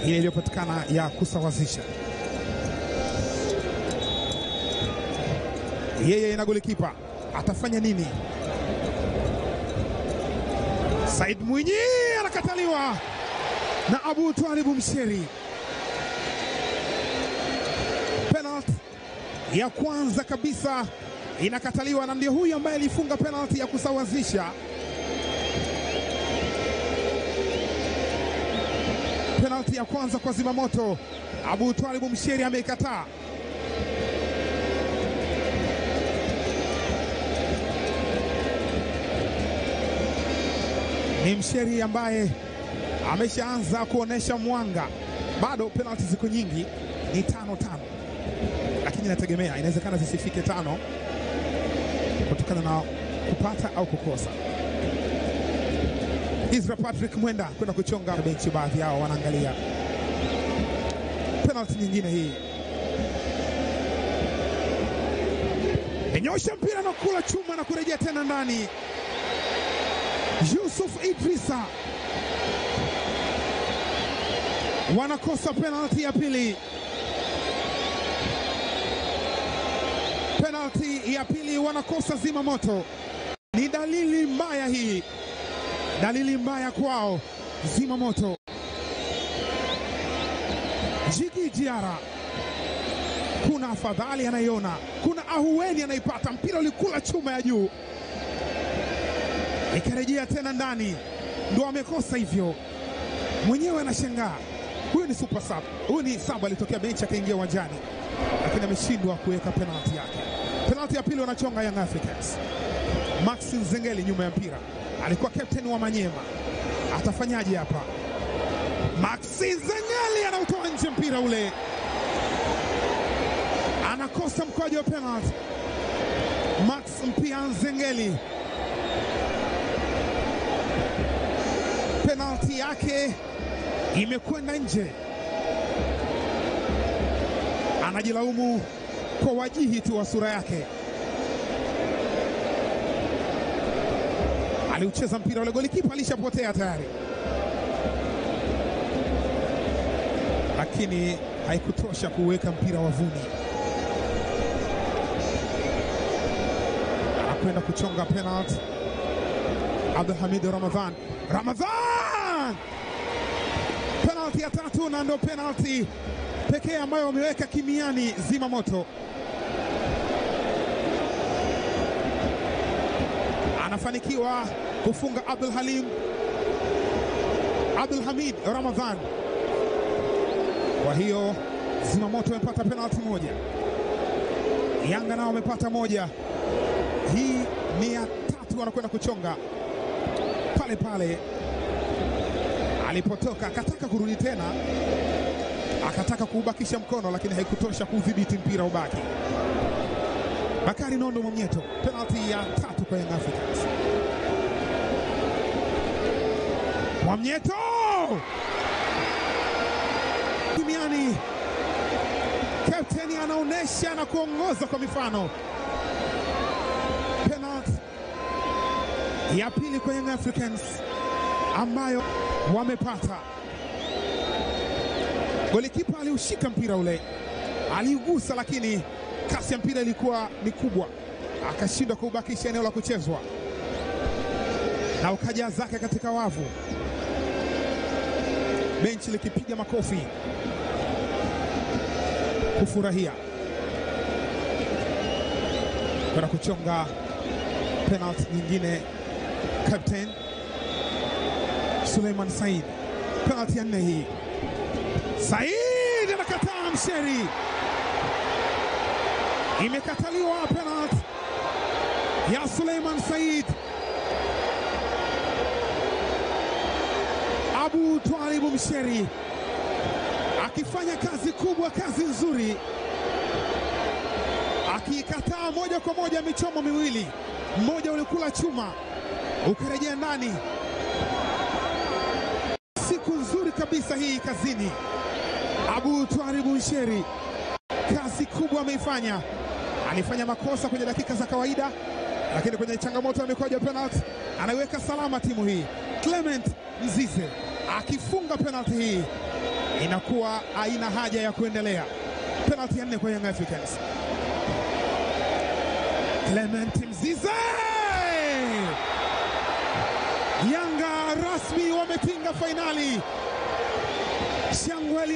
ile iliyopatikana ya kusawazisha. Yeye na golikipa atafanya nini? Said Mwinyi anakataliwa na Abu Twalibu Msheri. Penalty ya kwanza kabisa inakataliwa, na ndio huyu ambaye alifunga penalty ya kusawazisha. Penalty ya kwanza kwa Zimamoto, Abu Twalibu Msheri ameikataa. Ni Msheri ambaye ameshaanza kuonesha mwanga. Bado penalty ziko nyingi, ni 5-5. Lakini inategemea, inawezekana zisifike 5 kutokana na kupata au kukosa. Isra Patrick Mwenda kwenda kuchonga benchi, baadhi yao wanaangalia. Penalty nyingine hii. Enyosha mpira na kula chuma na kurejea tena ndani. Yusuf Idrisa wanakosa penalty ya pili. Penalty ya pili wanakosa Zimamoto. Ni dalili mbaya hii, dalili mbaya kwao Zimamoto. Jigi Jiara, kuna afadhali anaiona, kuna ahueni anaipata. Mpira ulikula chuma ya juu, ikarejea tena ndani, ndo amekosa hivyo. Mwenyewe anashangaa. Huyu ni super sub, huyu ni sub, alitokea benchi akaingia uwanjani, lakini ameshindwa kuweka penalty yake. Penalty ya pili wanachonga Young Africans. Maxi Nzengeli nyuma ya mpira, alikuwa captain wa Manyema. Atafanyaje hapa? Maxi Nzengeli anautoa nje mpira ule, anakosa mkwaju wa penalty. Max Mpia Nzengeli, penalty yake imekwenda nje. Anajilaumu kwa wajihi tu wa sura yake. Aliucheza mpira ule, golikipa alishapotea tayari, lakini haikutosha kuweka mpira wavuni. Anakwenda kuchonga penalty Abdulhamid Ramadhan. Penalty ya tatu, na ndo penalty pekee ambayo wameweka kimiani Zimamoto. Anafanikiwa kufunga Abdulhamid Ramadhan. Kwa hiyo Zimamoto wamepata penalty moja, Yanga nao wamepata moja. Hii ni ya tatu, wanakwenda kuchonga pale pale alipotoka. Akataka kurudi tena, akataka kuubakisha mkono, lakini haikutosha kudhibiti mpira ubaki. Bakari Nondo Mwamnyeto, penalty ya tatu kwa Young Africans. Mwamnyeto kimiani, captain anaonesha na kuongoza kwa mifano. Penalty ya pili kwa Young Africans ambayo wamepata. Golikipa aliushika mpira ule, aliugusa, lakini kasi ya mpira ilikuwa ni kubwa, akashindwa kuubakisha eneo la kuchezwa na ukaja zake katika wavu. Benchi likipiga makofi kufurahia. Kwa kuchonga penalty nyingine captain Suleiman Said. Penalty ya 4 hii. Said anakataa Msheri. Imekataliwa penalty ya Suleiman Said. Abu Twalibu Msheri akifanya kazi kubwa, kazi nzuri, akikataa moja kwa moja michomo miwili. Mmoja ulikula chuma ukarejea ndani. Siku nzuri kabisa hii kazini. Abu Twalibu Msheri kazi kubwa ameifanya. Alifanya makosa kwenye dakika za kawaida, lakini kwenye changamoto ya mikwaju ya penalty anaiweka salama timu hii. Clement Mzize akifunga penalty hii inakuwa haina haja ya kuendelea. Penalty ya 4 kwa Young Africans. Clement Mzize, Yanga rasmi wametinga fainali. Shangwe